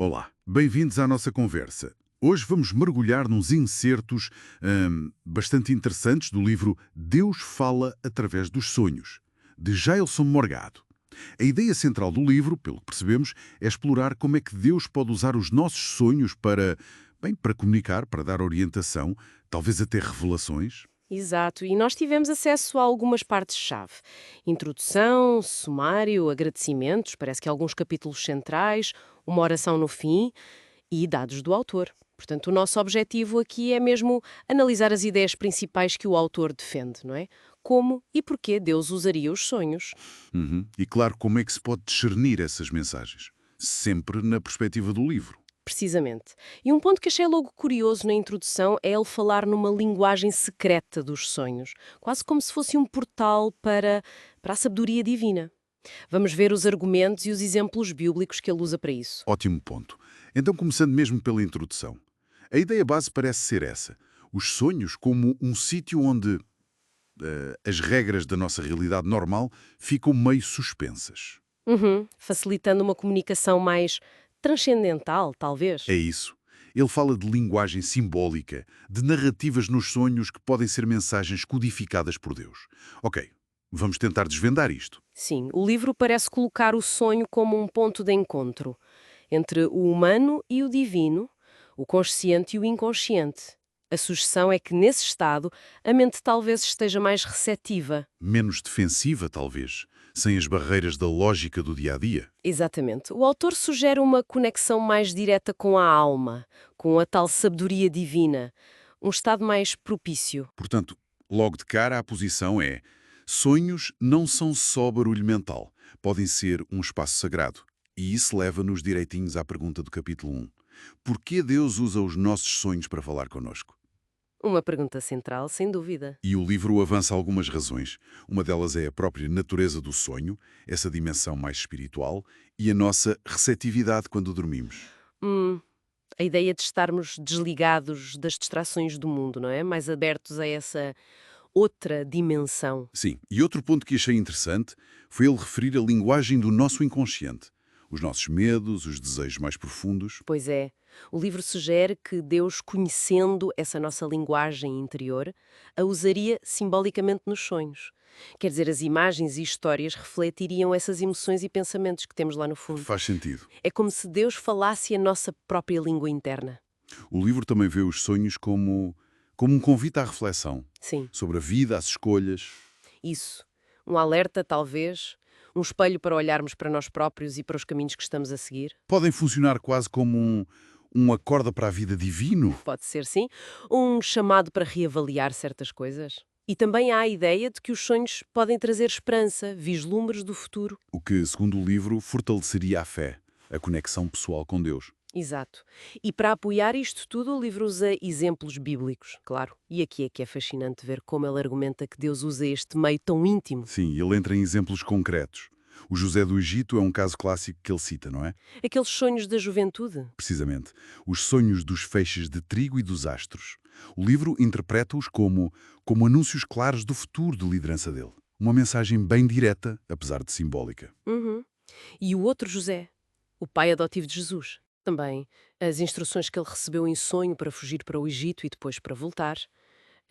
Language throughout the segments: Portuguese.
Olá, bem-vindos à nossa conversa. Hoje vamos mergulhar nos insertos bastante interessantes do livro Deus Fala Através dos Sonhos, de Jailson Morgado. A ideia central do livro, pelo que percebemos, é explorar como é que Deus pode usar os nossos sonhos para comunicar, para dar orientação, talvez até revelações. Exato, e nós tivemos acesso a algumas partes-chave. Introdução, sumário, agradecimentos, parece que alguns capítulos centrais, uma oração no fim e dados do autor. Portanto, o nosso objetivo aqui é mesmo analisar as ideias principais que o autor defende, não é? Como e porquê Deus usaria os sonhos. Uhum. E claro, como é que se pode discernir essas mensagens? Sempre na perspectiva do livro. Precisamente. E um ponto que achei logo curioso na introdução é ele falar numa linguagem secreta dos sonhos, quase como se fosse um portal para a sabedoria divina. Vamos ver os argumentos e os exemplos bíblicos que ele usa para isso. Ótimo ponto. Então, começando mesmo pela introdução. A ideia base parece ser essa. Os sonhos como um sítio onde as regras da nossa realidade normal ficam meio suspensas. Uhum, facilitando uma comunicação mais transcendental, talvez. É isso. Ele fala de linguagem simbólica, de narrativas nos sonhos que podem ser mensagens codificadas por Deus. Ok, vamos tentar desvendar isto. Sim, o livro parece colocar o sonho como um ponto de encontro entre o humano e o divino, o consciente e o inconsciente. A sugestão é que, nesse estado, a mente talvez esteja mais receptiva. Menos defensiva, talvez, sem as barreiras da lógica do dia a dia. Exatamente. O autor sugere uma conexão mais direta com a alma, com a tal sabedoria divina, um estado mais propício. Portanto, logo de cara, a posição é: sonhos não são só barulho mental, podem ser um espaço sagrado. E isso leva-nos direitinhos à pergunta do capítulo 1. Por que Deus usa os nossos sonhos para falar connosco? Uma pergunta central, sem dúvida. E o livro avança algumas razões. Uma delas é a própria natureza do sonho, essa dimensão mais espiritual, e a nossa receptividade quando dormimos. Hum, a ideia de estarmos desligados das distrações do mundo, não é? Mais abertos a essa outra dimensão. Sim, e outro ponto que achei interessante foi ele referir a linguagem do nosso inconsciente. Os nossos medos, os desejos mais profundos. Pois é, o livro sugere que Deus, conhecendo essa nossa linguagem interior, a usaria simbolicamente nos sonhos. Quer dizer, as imagens e histórias refletiriam essas emoções e pensamentos que temos lá no fundo. Faz sentido. É como se Deus falasse a nossa própria língua interna. O livro também vê os sonhos como um convite à reflexão Sim, sobre a vida, as escolhas. isso. Um alerta, talvez, um espelho para olharmos para nós próprios e para os caminhos que estamos a seguir. Podem funcionar quase como um acorda para a vida divino, Pode ser, sim, um chamado para reavaliar certas coisas. E também há a ideia de que os sonhos podem trazer esperança, vislumbres do futuro. o que, segundo o livro, fortaleceria a fé, a conexão pessoal com Deus. Exato. E para apoiar isto tudo, o livro usa exemplos bíblicos, claro. E aqui é que é fascinante ver como ele argumenta que Deus usa este meio tão íntimo. Sim, ele entra em exemplos concretos. O José do Egito é um caso clássico que ele cita, não é? Aqueles sonhos da juventude. Precisamente. Os sonhos dos feixes de trigo e dos astros. O livro interpreta-os como anúncios claros do futuro de liderança dele. Uma mensagem bem direta, apesar de simbólica. Uhum. E o outro José, o pai adotivo de Jesus. Também as instruções que ele recebeu em sonho para fugir para o Egito e depois para voltar.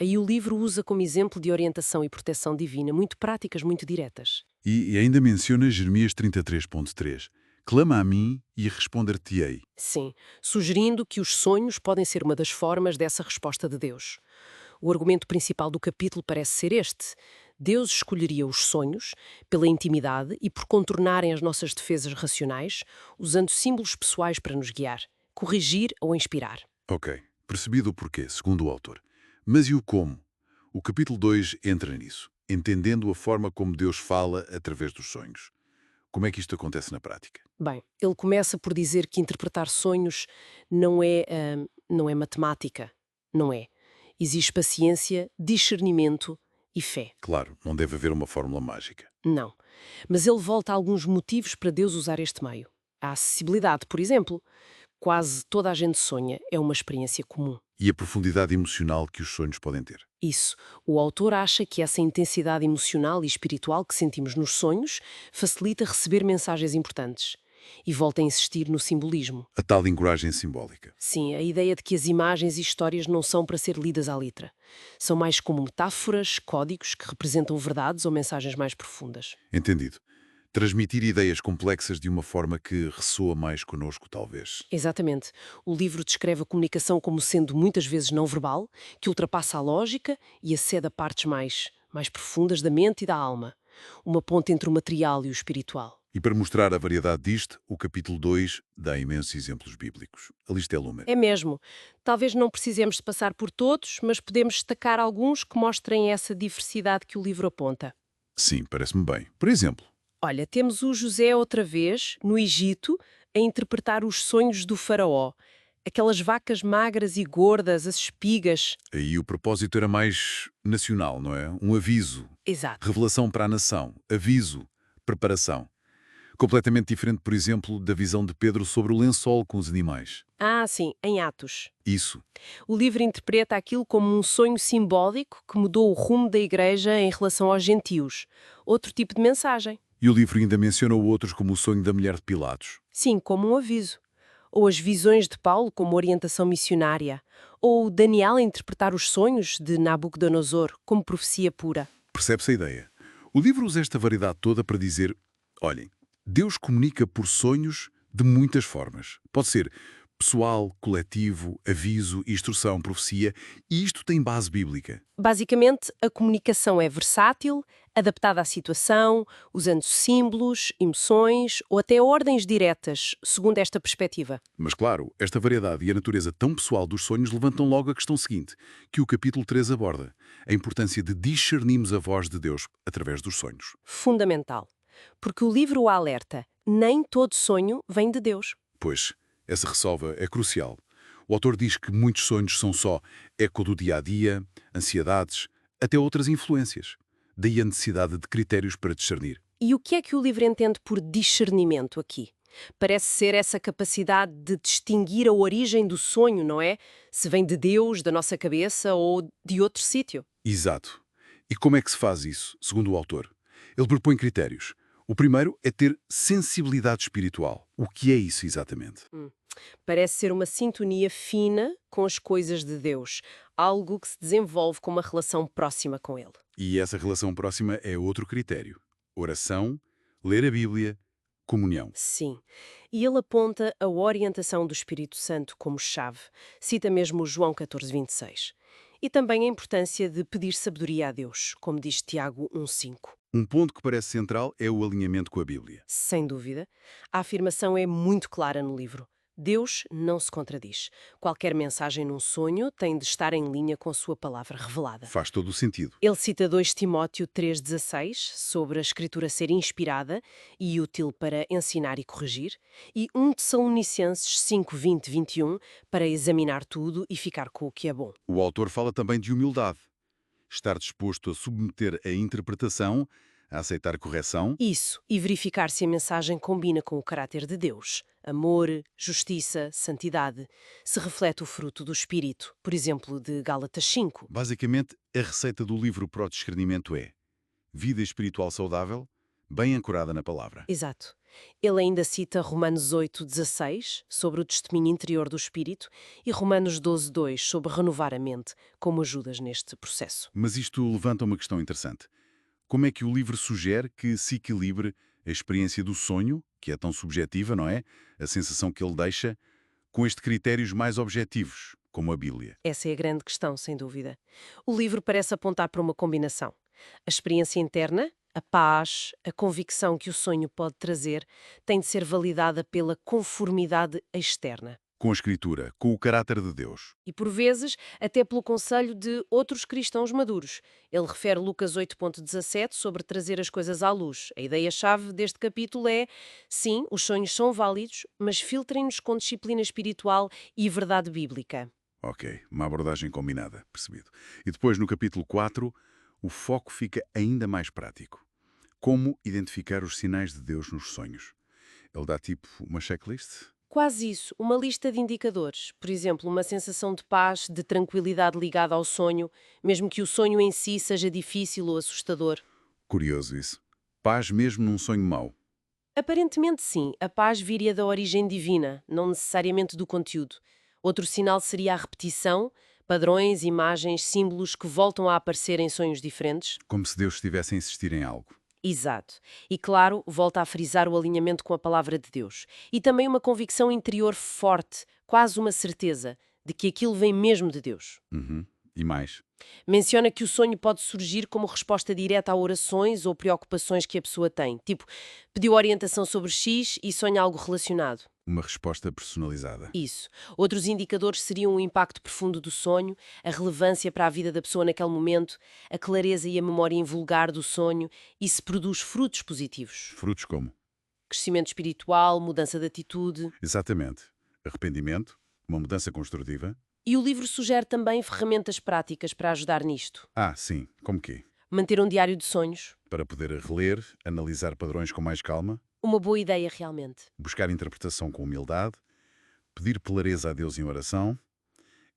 Aí o livro usa como exemplo de orientação e proteção divina muito práticas, muito diretas. E ainda menciona Jeremias 33.3. Clama a mim e responder-te-ei. Sim, sugerindo que os sonhos podem ser uma das formas dessa resposta de Deus. O argumento principal do capítulo parece ser este. Deus escolheria os sonhos pela intimidade e por contornarem as nossas defesas racionais, usando símbolos pessoais para nos guiar, corrigir ou inspirar. Ok, percebido o porquê, segundo o autor. Mas e o como? O capítulo 2 entra nisso, entendendo a forma como Deus fala através dos sonhos. Como é que isto acontece na prática? Bem, ele começa por dizer que interpretar sonhos não é matemática. Não é. Exige paciência, discernimento e fé. Claro, não deve haver uma fórmula mágica. Não. Mas ele volta a alguns motivos para Deus usar este meio. A acessibilidade, por exemplo. Quase toda a gente sonha, é uma experiência comum. E a profundidade emocional que os sonhos podem ter. Isso. O autor acha que essa intensidade emocional e espiritual que sentimos nos sonhos facilita receber mensagens importantes. e volta a insistir no simbolismo. A tal linguagem simbólica. Sim, a ideia de que as imagens e histórias não são para ser lidas à letra. São mais como metáforas, códigos que representam verdades ou mensagens mais profundas. Entendido. Transmitir ideias complexas de uma forma que ressoa mais conosco, talvez. Exatamente. O livro descreve a comunicação como sendo muitas vezes não verbal, que ultrapassa a lógica e acede a partes mais profundas da mente e da alma. Uma ponte entre o material e o espiritual. E para mostrar a variedade disto, o capítulo 2 dá imensos exemplos bíblicos. A lista é lume. É mesmo. Talvez não precisemos de passar por todos, mas podemos destacar alguns que mostrem essa diversidade que o livro aponta. Sim, parece-me bem. Por exemplo, Olha, temos o José outra vez, no Egito, a interpretar os sonhos do faraó. Aquelas vacas magras e gordas, as espigas. aí o propósito era mais nacional, não é? Um aviso, Exato. revelação para a nação, aviso, preparação. Completamente diferente, por exemplo, da visão de Pedro sobre o lençol com os animais. Ah, sim, em Atos. Isso. O livro interpreta aquilo como um sonho simbólico que mudou o rumo da igreja em relação aos gentios. Outro tipo de mensagem. E o livro ainda menciona outros como o sonho da mulher de Pilatos. Sim, como um aviso. Ou as visões de Paulo como orientação missionária. Ou Daniel a interpretar os sonhos de Nabucodonosor como profecia pura. Percebe-se a ideia? O livro usa esta variedade toda para dizer, olhem, Deus comunica por sonhos de muitas formas. Pode ser pessoal, coletivo, aviso, instrução, profecia, e isto tem base bíblica. Basicamente, a comunicação é versátil, adaptada à situação, usando símbolos, emoções ou até ordens diretas, segundo esta perspectiva. Mas claro, esta variedade e a natureza tão pessoal dos sonhos levantam logo a questão seguinte, que o capítulo 3 aborda, a importância de discernirmos a voz de Deus através dos sonhos. Fundamental. Porque o livro o alerta, nem todo sonho vem de Deus. Pois, essa ressalva é crucial. O autor diz que muitos sonhos são só eco do dia-a-dia, ansiedades, até outras influências. Daí a necessidade de critérios para discernir. E o que é que o livro entende por discernimento aqui? Parece ser essa capacidade de distinguir a origem do sonho, não é? Se vem de Deus, da nossa cabeça ou de outro sítio. Exato. E como é que se faz isso, segundo o autor? Ele propõe critérios. O primeiro é ter sensibilidade espiritual. O que é isso exatamente? Parece ser uma sintonia fina com as coisas de Deus, algo que se desenvolve com uma relação próxima com Ele. E essa relação próxima é outro critério. Oração, ler a Bíblia, comunhão. Sim. E ele aponta a orientação do Espírito Santo como chave. Cita mesmo João 14:26. E também a importância de pedir sabedoria a Deus, como diz Tiago 1:5. Um ponto que parece central é o alinhamento com a Bíblia. Sem dúvida. A afirmação é muito clara no livro. Deus não se contradiz. Qualquer mensagem num sonho tem de estar em linha com a sua palavra revelada. Faz todo o sentido. Ele cita 2 Timóteo 3,16 sobre a escritura ser inspirada e útil para ensinar e corrigir, e 1 Tessalonicenses 5:20-21 para examinar tudo e ficar com o que é bom. O autor fala também de humildade. Estar disposto a submeter a interpretação, a aceitar correção. Isso, e verificar se a mensagem combina com o caráter de Deus. Amor, justiça, santidade. Se reflete o fruto do Espírito, por exemplo, de Gálatas 5. Basicamente, a receita do livro para o discernimento é vida espiritual saudável, bem ancorada na palavra. Exato. Ele ainda cita Romanos 8:16 sobre o testemunho interior do Espírito e Romanos 12:2 sobre renovar a mente, como ajudas neste processo. Mas isto levanta uma questão interessante. Como é que o livro sugere que se equilibre a experiência do sonho, que é tão subjetiva, não é? A sensação que ele deixa, com estes critérios mais objetivos, como a Bíblia. Essa é a grande questão, sem dúvida. O livro parece apontar para uma combinação. A experiência interna, a paz, a convicção que o sonho pode trazer, tem de ser validada pela conformidade externa. Com a Escritura, com o caráter de Deus. E, por vezes, até pelo conselho de outros cristãos maduros. Ele refere Lucas 8:17 sobre trazer as coisas à luz. A ideia-chave deste capítulo é, sim, os sonhos são válidos, mas filtrem-nos com disciplina espiritual e verdade bíblica. Ok, uma abordagem combinada, percebido. E depois, no capítulo 4, o foco fica ainda mais prático. Como identificar os sinais de Deus nos sonhos? Ele dá tipo uma checklist? Quase isso, uma lista de indicadores. Por exemplo, uma sensação de paz, de tranquilidade ligada ao sonho, mesmo que o sonho em si seja difícil ou assustador. Curioso isso. Paz mesmo num sonho mau. Aparentemente sim, a paz viria da origem divina, não necessariamente do conteúdo. Outro sinal seria a repetição, padrões, imagens, símbolos que voltam a aparecer em sonhos diferentes. Como se Deus estivesse a insistir em algo. Exato. E claro, volta a frisar o alinhamento com a palavra de Deus. E também uma convicção interior forte, quase uma certeza, de que aquilo vem mesmo de Deus. Uhum. E mais? Menciona que o sonho pode surgir como resposta direta a orações ou preocupações que a pessoa tem. Tipo, pediu orientação sobre X e sonha algo relacionado. Uma resposta personalizada. Isso. Outros indicadores seriam o impacto profundo do sonho, a relevância para a vida da pessoa naquele momento, a clareza e a memória invulgar do sonho e se produz frutos positivos. Frutos como? Crescimento espiritual, mudança de atitude. Exatamente. Arrependimento, uma mudança construtiva. E o livro sugere também ferramentas práticas para ajudar nisto. Ah, sim. Como quê? Manter um diário de sonhos. Para poder reler, analisar padrões com mais calma, Uma boa ideia realmente. buscar interpretação com humildade, pedir clareza a Deus em oração,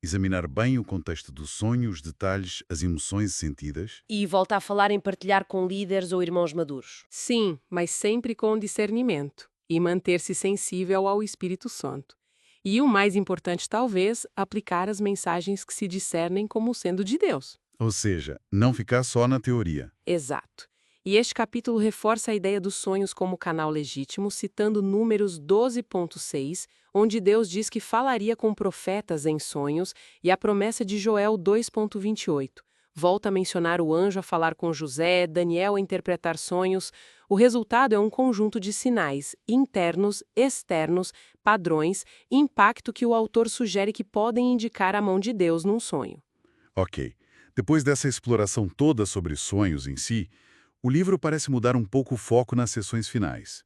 examinar bem o contexto do sonho, os detalhes, as emoções sentidas. E volta a falar em partilhar com líderes ou irmãos maduros. Sim, mas sempre com discernimento e manter-se sensível ao Espírito Santo. E o mais importante, talvez, aplicar as mensagens que se discernem como sendo de Deus. Ou seja, não ficar só na teoria. Exato. E este capítulo reforça a ideia dos sonhos como canal legítimo, citando Números 12.6, onde Deus diz que falaria com profetas em sonhos, e a promessa de Joel 2.28. Volta a mencionar o anjo a falar com José, Daniel a interpretar sonhos. O resultado é um conjunto de sinais, internos, externos, padrões, impacto que o autor sugere que podem indicar a mão de Deus num sonho. Ok. Depois dessa exploração toda sobre sonhos em si, o livro parece mudar um pouco o foco nas sessões finais.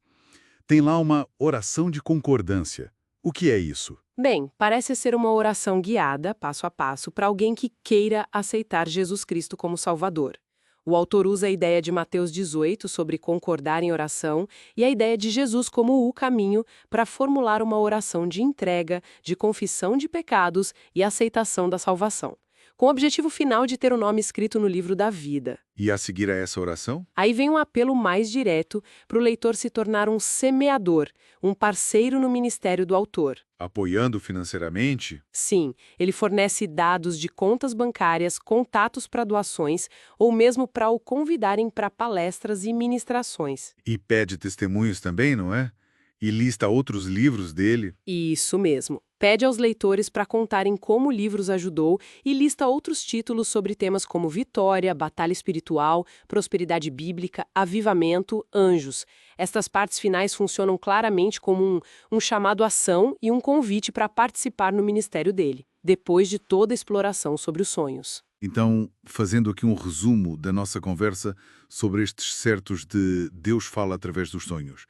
Tem lá uma oração de concordância. O que é isso? Bem, parece ser uma oração guiada, passo a passo, para alguém que queira aceitar Jesus Cristo como Salvador. O autor usa a ideia de Mateus 18 sobre concordar em oração e a ideia de Jesus como o caminho para formular uma oração de entrega, de confissão de pecados e aceitação da salvação, com o objetivo final de ter o nome escrito no livro da vida. E a seguir a essa oração? Aí vem um apelo mais direto para o leitor se tornar um semeador, um parceiro no ministério do autor. Apoiando financeiramente? Sim, ele fornece dados de contas bancárias, contatos para doações ou mesmo para o convidarem para palestras e ministrações. E pede testemunhos também, não é? E lista outros livros dele. Isso mesmo. Pede aos leitores para contarem como o livro os ajudou e lista outros títulos sobre temas como vitória, batalha espiritual, prosperidade bíblica, avivamento, anjos. Estas partes finais funcionam claramente como um chamado à ação e um convite para participar no ministério dele, depois de toda a exploração sobre os sonhos. Então, fazendo aqui um resumo da nossa conversa sobre estes certos de Deus fala através dos sonhos.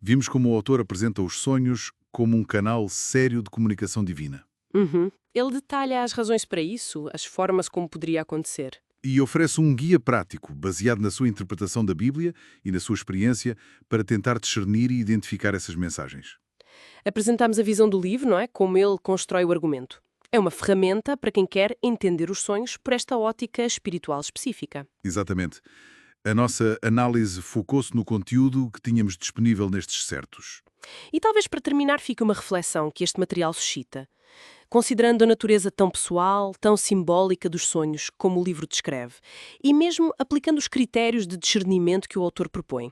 Vimos como o autor apresenta os sonhos como um canal sério de comunicação divina. Ele detalha as razões para isso, as formas como poderia acontecer. E oferece um guia prático, baseado na sua interpretação da Bíblia e na sua experiência, para tentar discernir e identificar essas mensagens. Apresentamos a visão do livro, não é? Como ele constrói o argumento. É uma ferramenta para quem quer entender os sonhos por esta ótica espiritual específica. Exatamente. A nossa análise focou-se no conteúdo que tínhamos disponível nestes certos. E talvez para terminar fique uma reflexão que este material suscita. Considerando a natureza tão pessoal, tão simbólica dos sonhos, como o livro descreve, e mesmo aplicando os critérios de discernimento que o autor propõe,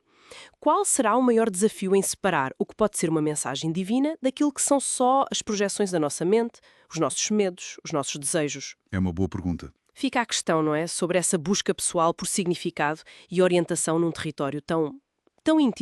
qual será o maior desafio em separar o que pode ser uma mensagem divina daquilo que são só as projeções da nossa mente, os nossos medos, os nossos desejos? É uma boa pergunta. Fica a questão, não é? Sobre essa busca pessoal por significado e orientação num território tão íntimo